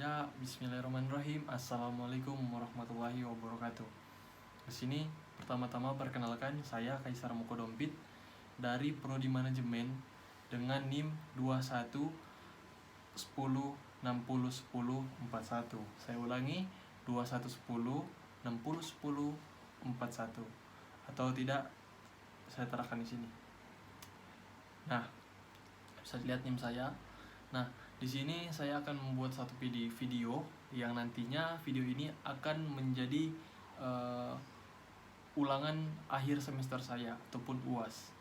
Ya, bismillahirrahmanirrahim. Assalamualaikum warahmatullahi wabarakatuh. Di sini pertama-tama perkenalkan saya Kaisar Mukodompit dari Prodi Manajemen dengan NIM 21 10 60 10 41. Saya ulangi 21 10 60 10 41. Atau tidak saya terangkan di sini. Nah, bisa dilihat NIM saya. Nah, di sini saya akan membuat satu video yang nantinya video ini akan menjadi ulangan akhir semester saya ataupun UAS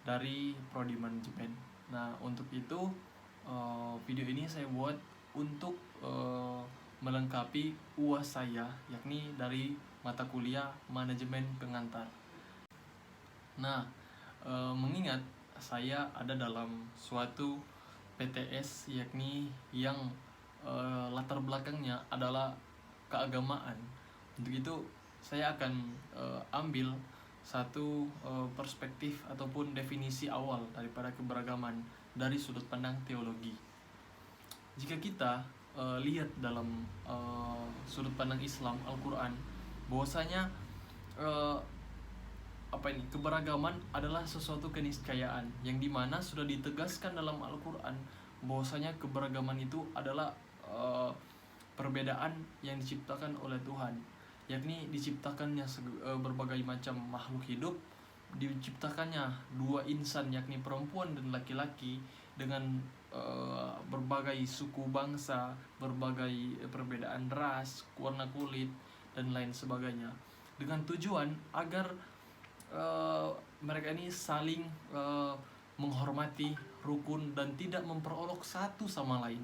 dari Prodi Manajemen. Nah, untuk itu video ini saya buat untuk melengkapi UAS saya, yakni dari mata kuliah Manajemen Pengantar. Nah, mengingat saya ada dalam suatu PTS, yakni yang latar belakangnya adalah keagamaan. Untuk itu saya akan ambil satu perspektif ataupun definisi awal daripada keberagaman dari sudut pandang teologi. Jika kita lihat dalam sudut pandang Islam Al-Quran, bahwasanya keberagaman adalah sesuatu keniscayaan yang dimana sudah ditegaskan dalam Al-Quran bahwasanya keberagaman itu adalah perbedaan yang diciptakan oleh Tuhan, yakni diciptakannya berbagai macam makhluk hidup, diciptakannya dua insan yakni perempuan dan laki-laki dengan berbagai suku bangsa, berbagai perbedaan ras, warna kulit dan lain sebagainya, dengan tujuan agar mereka ini saling menghormati, rukun, dan tidak memperolok satu sama lain.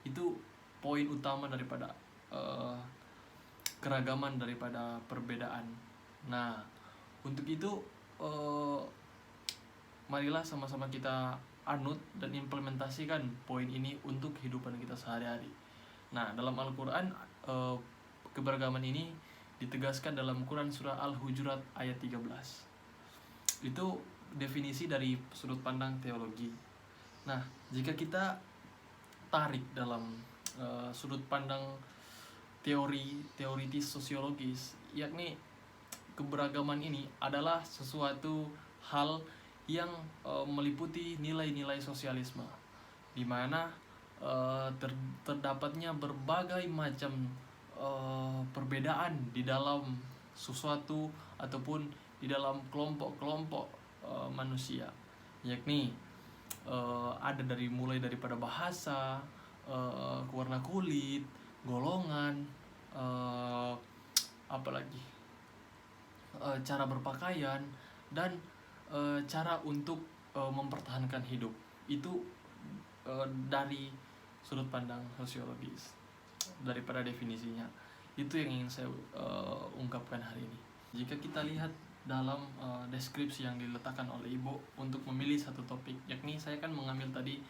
Itu poin utama daripada keragaman daripada perbedaan. Nah, untuk itu marilah sama-sama kita anut dan implementasikan poin ini untuk kehidupan kita sehari-hari. Nah, dalam Al-Quran keberagaman ini ditegaskan dalam Quran surah Al-Hujurat ayat 13. Itu definisi dari sudut pandang teologi. Nah, jika kita tarik dalam sudut pandang teoritis sosiologis, yakni keberagaman ini adalah sesuatu hal yang meliputi nilai-nilai sosialisme, di mana terdapatnya berbagai macam perbedaan di dalam sesuatu ataupun di dalam kelompok-kelompok manusia, yakni ada mulai daripada bahasa, warna kulit, golongan, cara berpakaian, dan cara untuk mempertahankan hidup. Itu dari sudut pandang sosiologis daripada definisinya. Itu yang ingin saya ungkapkan hari ini. Jika kita lihat dalam deskripsi yang diletakkan oleh Ibu untuk memilih satu topik, yakni saya kan mengambil tadi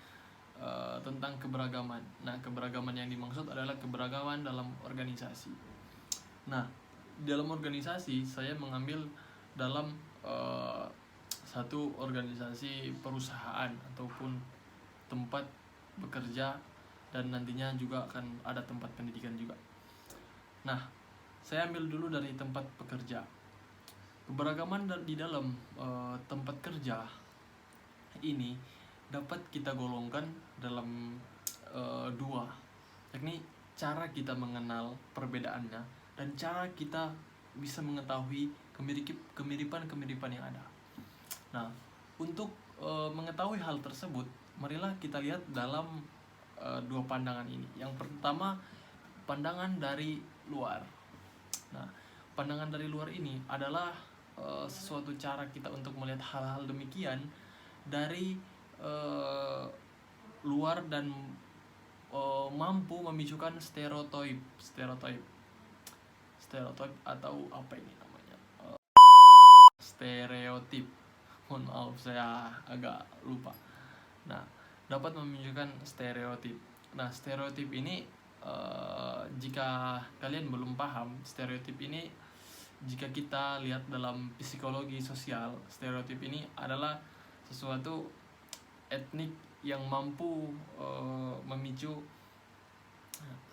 tentang keberagaman. Nah, keberagaman yang dimaksud adalah keberagaman dalam organisasi. Nah, dalam organisasi saya mengambil dalam satu organisasi perusahaan ataupun tempat bekerja, dan nantinya juga akan ada tempat pendidikan juga. Nah, saya ambil dulu dari tempat bekerja. Keberagaman di dalam tempat kerja ini dapat kita golongkan dalam dua, yakni cara kita mengenal perbedaannya dan cara kita bisa mengetahui kemiripan yang ada. Nah, untuk mengetahui hal tersebut, marilah kita lihat dalam dua pandangan ini. Yang pertama, pandangan dari luar. Nah, pandangan dari luar ini adalah sesuatu cara kita untuk melihat hal-hal demikian dari luar dan mampu memicukan stereotip atau apa ini namanya, stereotip. Mohon maaf, saya agak lupa. Nah, dapat memicukan stereotip. Nah, stereotip ini jika kalian belum paham, stereotip ini jika kita lihat dalam psikologi sosial, stereotip ini adalah sesuatu etnik yang mampu memicu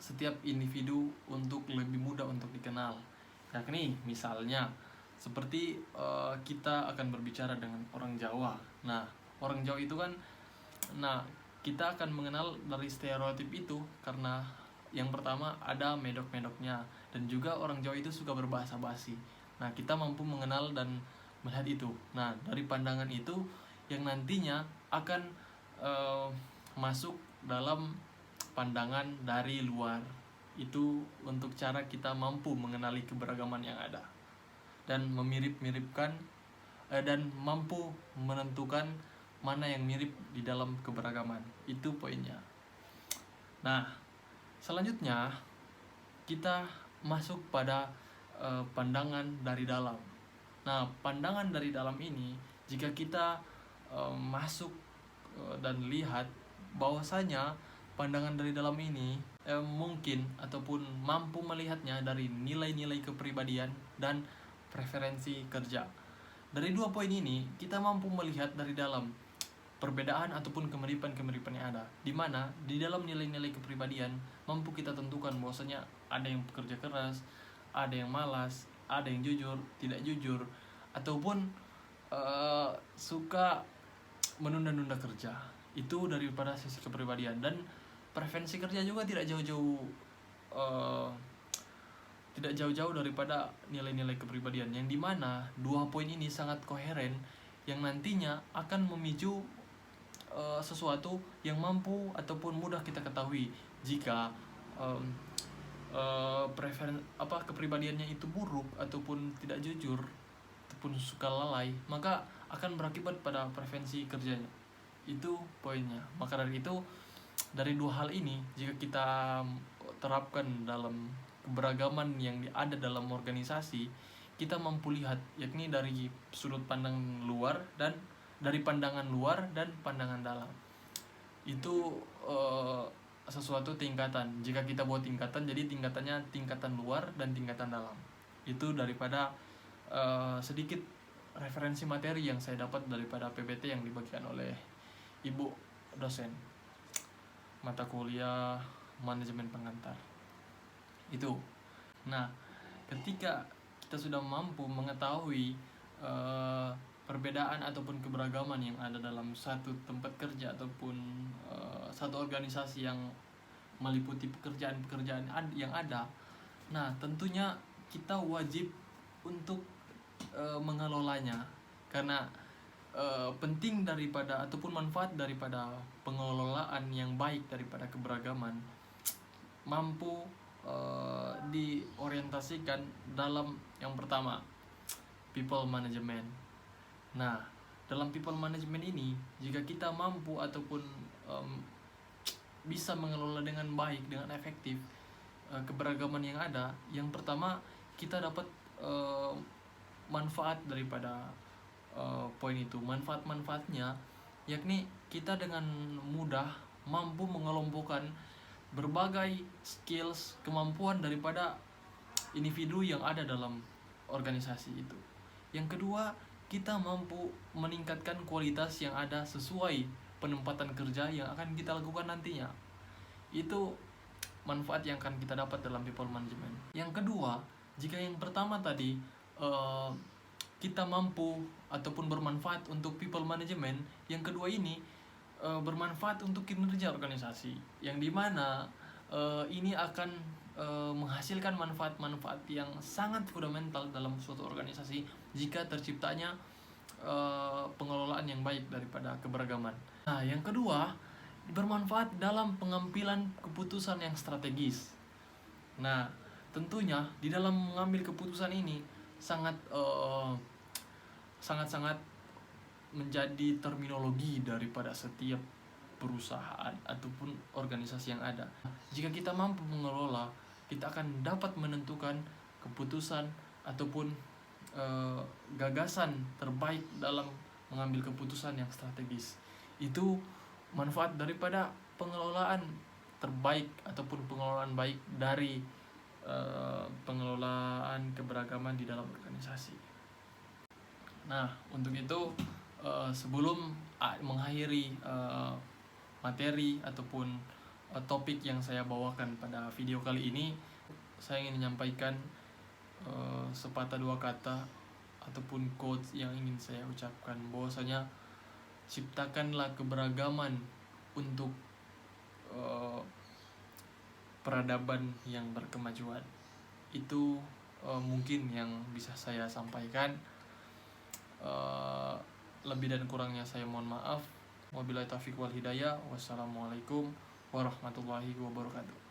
setiap individu untuk lebih mudah untuk dikenal. Yakni misalnya seperti kita akan berbicara dengan orang Jawa. Nah, orang Jawa itu kan, nah kita akan mengenal dari stereotip itu karena yang pertama ada medok-medoknya, dan juga orang Jawa itu suka berbahasa basi. Nah, kita mampu mengenal dan melihat itu. Nah, dari pandangan itu yang nantinya akan eh, masuk dalam pandangan dari luar. Itu untuk cara kita mampu mengenali keberagaman yang ada dan memirip-miripkan dan mampu menentukan mana yang mirip di dalam keberagaman. Itu poinnya. Nah, selanjutnya kita masuk pada pandangan dari dalam. Nah, pandangan dari dalam ini jika kita masuk dan lihat bahwasanya pandangan dari dalam ini mungkin ataupun mampu melihatnya dari nilai-nilai kepribadian dan preferensi kerja. Dari dua poin ini kita mampu melihat dari dalam perbedaan ataupun kemiripan-kemiripan yang ada, di mana di dalam nilai-nilai kepribadian mampu kita tentukan bahwasanya ada yang bekerja keras, ada yang malas, ada yang jujur, tidak jujur, ataupun suka menunda-nunda kerja. Itu daripada sisi kepribadian. Dan preferensi kerja juga tidak jauh-jauh daripada nilai-nilai kepribadian, yang dimana dua poin ini sangat koheren, yang nantinya akan memicu sesuatu yang mampu ataupun mudah kita ketahui jika kepribadiannya itu buruk ataupun tidak jujur ataupun suka lalai, maka akan berakibat pada preferensi kerjanya. Itu poinnya. Maka dari itu, dari dua hal ini jika kita terapkan dalam keberagaman yang ada dalam organisasi, kita mampu lihat, yakni dari sudut pandang luar dan dari pandangan luar dan pandangan dalam. Itu sesuatu tingkatan. Jika kita buat tingkatan, jadi tingkatannya tingkatan luar dan tingkatan dalam. Itu daripada sedikit referensi materi yang saya dapat daripada PPT yang dibagikan oleh Ibu dosen mata kuliah manajemen pengantar. Itu. Nah, ketika kita sudah mampu mengetahui perbedaan ataupun keberagaman yang ada dalam satu tempat kerja ataupun satu organisasi yang meliputi pekerjaan-pekerjaan yang ada, nah tentunya kita wajib untuk mengelolanya, karena penting daripada ataupun manfaat daripada pengelolaan yang baik daripada keberagaman mampu diorientasikan dalam yang pertama, people management. Nah, dalam people management ini jika kita mampu ataupun bisa mengelola dengan baik, dengan efektif keberagaman yang ada, yang pertama kita dapat manfaat daripada poin itu. Manfaat-manfaatnya yakni kita dengan mudah mampu mengelompokkan berbagai skills, kemampuan daripada individu yang ada dalam organisasi itu. Yang kedua, kita mampu meningkatkan kualitas yang ada sesuai penempatan kerja yang akan kita lakukan nantinya. Itu manfaat yang akan kita dapat dalam people management. Yang kedua, jika yang pertama tadi kita mampu ataupun bermanfaat untuk people management, yang kedua ini bermanfaat untuk kinerja organisasi, yang dimana ini akan menghasilkan manfaat-manfaat yang sangat fundamental dalam suatu organisasi jika terciptanya pengelolaan yang baik daripada keberagaman. Nah, yang kedua, bermanfaat dalam pengambilan keputusan yang strategis. Nah, tentunya di dalam mengambil keputusan ini sangat-sangat menjadi terminologi daripada setiap perusahaan ataupun organisasi yang ada. Jika kita mampu mengelola, kita akan dapat menentukan keputusan ataupun gagasan terbaik dalam mengambil keputusan yang strategis. Itu manfaat daripada pengelolaan terbaik ataupun pengelolaan baik dari pengelolaan keberagaman di dalam organisasi. Nah, untuk itu sebelum mengakhiri materi ataupun topik yang saya bawakan pada video kali ini. Saya ingin menyampaikan sepatah dua kata ataupun quotes yang ingin saya ucapkan, bahwasanya ciptakanlah keberagaman untuk peradaban yang berkemajuan. Itu mungkin yang bisa saya sampaikan. Lebih dan kurangnya saya mohon maaf. Wabillahi taufiq wal hidayah. Wassalamualaikum warahmatullahi wabarakatuh.